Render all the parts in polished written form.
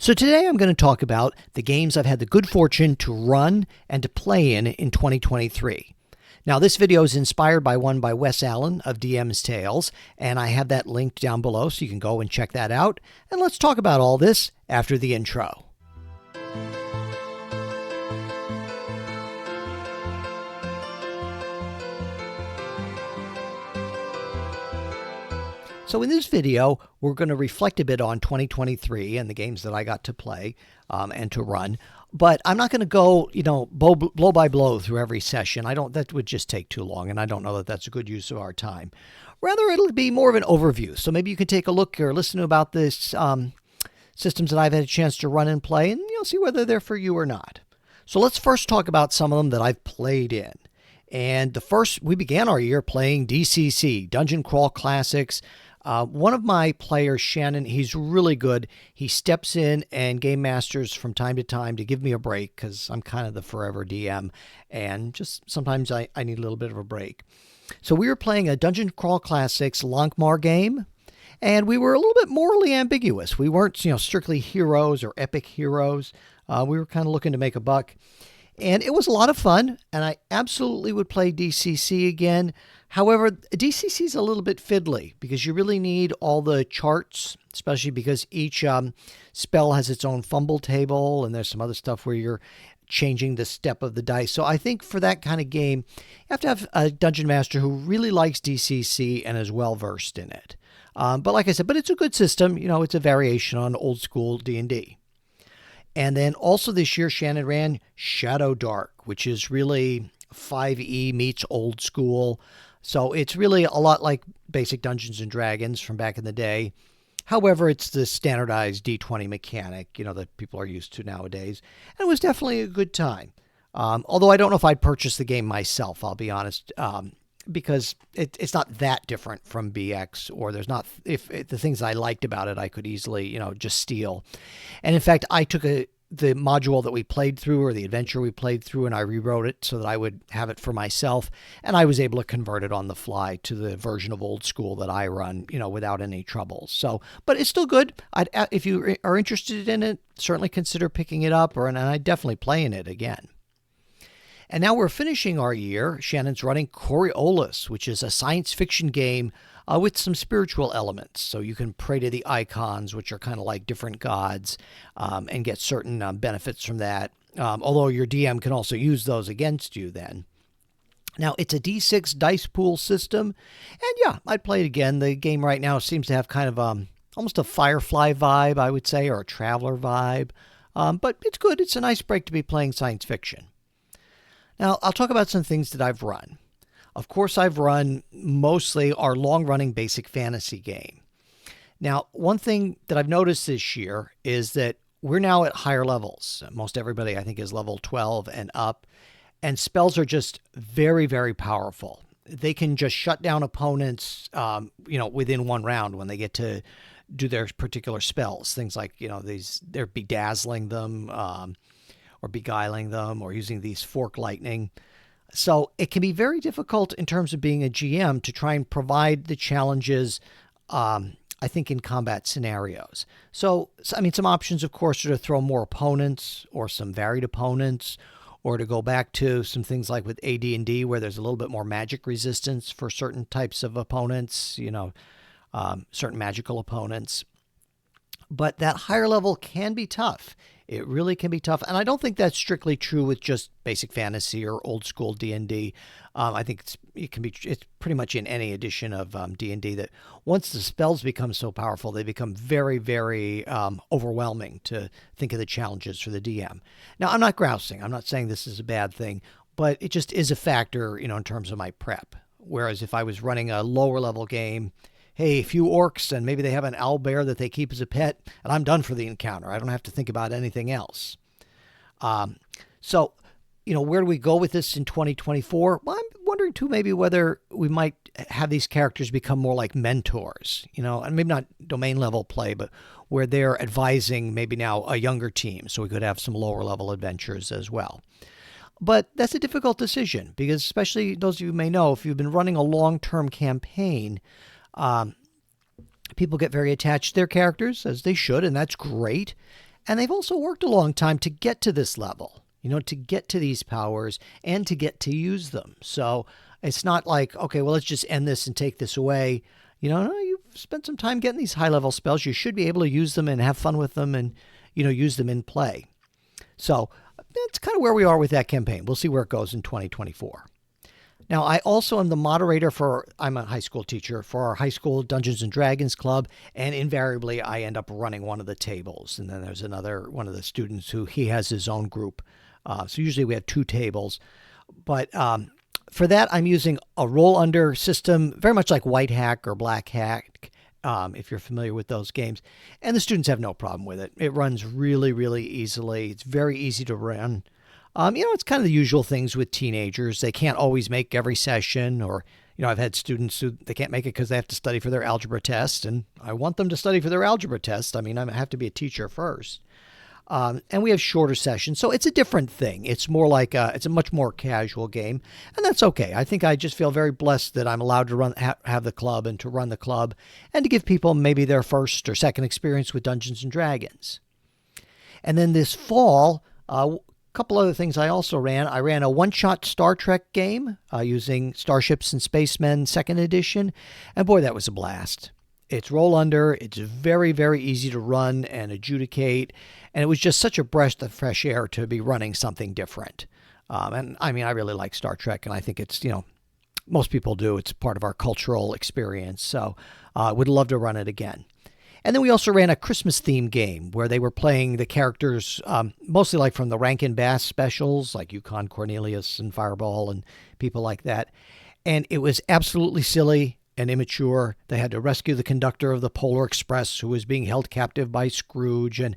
So today I'm going to talk about the games I've had the good fortune to run and to play in 2023. Now this video is inspired by one by Wes Allen of DM's Tales, and I have that linked down below so you can go and check that out. And let's talk about all this after the intro. So in this video, we're going to reflect a bit on 2023 and the games that I got to play and to run. But I'm not going to go, blow by blow through every session. That would just take too long, and I don't know that that's a good use of our time. Rather, it'll be more of an overview. So maybe you can take a look or listen about this systems that I've had a chance to run and play, and you'll see whether they're for you or not. So let's first talk about some of them that I've played in. And we began our year playing DCC, Dungeon Crawl Classics. One of my players, Shannon, he's really good. He steps in and game masters from time to time to give me a break because I'm kind of the forever DM, and just sometimes I need a little bit of a break. So we were playing a Dungeon Crawl Classics Lankmar game, and we were a little bit morally ambiguous. We weren't, strictly heroes or epic heroes. We were kind of looking to make a buck. And it was a lot of fun, and I absolutely would play DCC again. However, DCC is a little bit fiddly because you really need all the charts, especially because each spell has its own fumble table, and there's some other stuff where you're changing the step of the dice. So I think for that kind of game, you have to have a dungeon master who really likes DCC and is well-versed in it. But like I said, it's a good system. It's a variation on old school D&D. And then also this year, Shannon ran Shadow Dark, which is really 5e meets old school. So it's really a lot like basic Dungeons and Dragons from back in the day. However, it's the standardized D20 mechanic, that people are used to nowadays. And it was definitely a good time. Although I don't know if I'd purchase the game myself, I'll be honest, because it's not that different from BX, or there's not, if the things I liked about it, I could easily, just steal. And in fact, I took the module that we played through, or the adventure we played through, and I rewrote it so that I would have it for myself. And I was able to convert it on the fly to the version of old school that I run, without any troubles. So, but it's still good. If you are interested in it, certainly consider picking it up, and I'd definitely play in it again. And now we're finishing our year. Shannon's running Coriolis, which is a science fiction game with some spiritual elements. So you can pray to the icons, which are kind of like different gods, and get certain benefits from that. Although your DM can also use those against you then. Now, it's a D6 dice pool system. And yeah, I'd play it again. The game right now seems to have kind of almost a Firefly vibe, I would say, or a Traveler vibe. But it's good. It's a nice break to be playing science fiction. Now, I'll talk about some things that I've run. Of course, I've run mostly our long-running basic fantasy game. Now, one thing that I've noticed this year is that we're now at higher levels. Most everybody, I think, is level 12 and up. And spells are just very, very powerful. They can just shut down opponents, within one round when they get to do their particular spells. Things like, they're bedazzling them, or beguiling them, or using these fork lightning. So it can be very difficult in terms of being a GM to try and provide the challenges, I think, in combat scenarios. So, some options, of course, are to throw more opponents or some varied opponents, or to go back to some things like with AD&D where there's a little bit more magic resistance for certain types of opponents, certain magical opponents. But that higher level can be tough. It really can be tough. And I don't think that's strictly true with just basic fantasy or old school D&D. I think it's pretty much in any edition of D&D that once the spells become so powerful, they become very, very overwhelming to think of the challenges for the DM. Now, I'm not grousing. I'm not saying this is a bad thing, but it just is a factor, in terms of my prep. Whereas if I was running a lower level game, hey, a few orcs, and maybe they have an owlbear that they keep as a pet, and I'm done for the encounter. I don't have to think about anything else. So, where do we go with this in 2024? Well, I'm wondering, too, maybe whether we might have these characters become more like mentors, and maybe not domain-level play, but where they're advising maybe now a younger team, so we could have some lower-level adventures as well. But that's a difficult decision, because especially those of you who may know, if you've been running a long-term campaign, people get very attached to their characters, as they should, and that's great. And they've also worked a long time to get to this level, to get to these powers and to get to use them. So it's not like, okay, well, let's just end this and take this away. No, you've spent some time getting these high-level spells. You should be able to use them and have fun with them and, use them in play. So that's kind of where we are with that campaign. We'll see where it goes in 2024. Now, I also am the moderator I'm a high school teacher for our high school Dungeons and Dragons club, and invariably I end up running one of the tables. And then there's another one of the students he has his own group. So usually we have 2 tables. But for that, I'm using a roll under system, very much like White Hack or Black Hack, if you're familiar with those games. And the students have no problem with it. It runs really, really easily. It's very easy to run. It's kind of the usual things with teenagers. They can't always make every session, or, I've had students who they can't make it because they have to study for their algebra test, and I want them to study for their algebra test. I have to be a teacher first. And we have shorter sessions, so it's a different thing. It's more like it's a much more casual game, and that's okay. I think I just feel very blessed that I'm allowed to have the club and to run the club, and to give people maybe their first or second experience with Dungeons and Dragons. And then this fall, couple other things I also ran. I ran a one-shot Star Trek game using Starships and Spacemen 2nd edition, and boy, that was a blast. It's roll under. It's very, very easy to run and adjudicate, and it was just such a breath of fresh air to be running something different. And I really like Star Trek, and I think it's, most people do. It's part of our cultural experience, so I would love to run it again. And then we also ran a Christmas-themed game where they were playing the characters, mostly like from the Rankin Bass specials, like Yukon Cornelius and Fireball and people like that. And it was absolutely silly and immature. They had to rescue the conductor of the Polar Express who was being held captive by Scrooge. And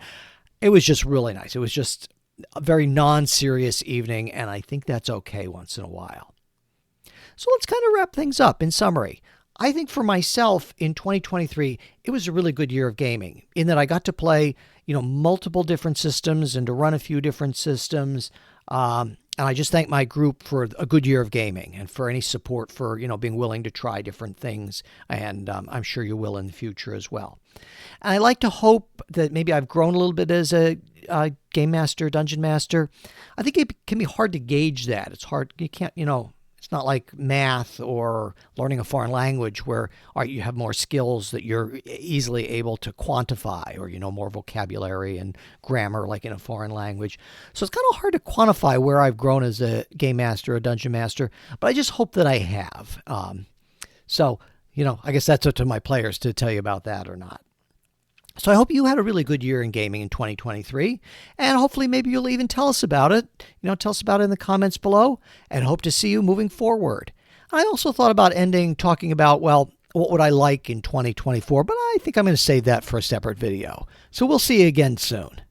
it was just really nice. It was just a very non-serious evening, and I think that's okay once in a while. So let's kind of wrap things up. In summary, I think for myself in 2023, it was a really good year of gaming in that I got to play, multiple different systems and to run a few different systems. And I just thank my group for a good year of gaming and for any support for, being willing to try different things. And I'm sure you will in the future as well. And I like to hope that maybe I've grown a little bit as a game master, dungeon master. I think it can be hard to gauge that. It's hard. You can't, it's not like math or learning a foreign language where you have more skills that you're easily able to quantify, or, more vocabulary and grammar like in a foreign language. So it's kind of hard to quantify where I've grown as a game master, a dungeon master, but I just hope that I have. So, I guess that's up to my players to tell you about that or not. So I hope you had a really good year in gaming in 2023, and hopefully maybe you'll even tell us about it. Tell us about it in the comments below, and hope to see you moving forward. I also thought about ending talking about, what would I like in 2024, but I think I'm going to save that for a separate video. So we'll see you again soon.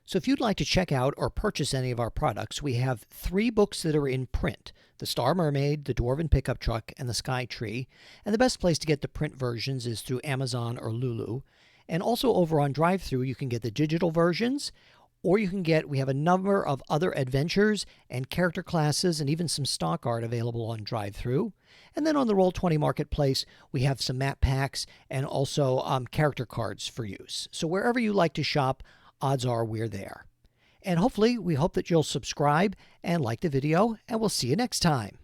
So if you'd like to check out or purchase any of our products, we have 3 books that are in print: The Star Mermaid, The Dwarven Pickup Truck, and The Sky Tree. And the best place to get the print versions is through Amazon or Lulu. And also over on DriveThru, you can get the digital versions, or we have a number of other adventures and character classes and even some stock art available on DriveThru. And then on the Roll20 Marketplace, we have some map packs and also character cards for use. So wherever you like to shop, odds are we're there. And hopefully, we hope that you'll subscribe and like the video, and we'll see you next time.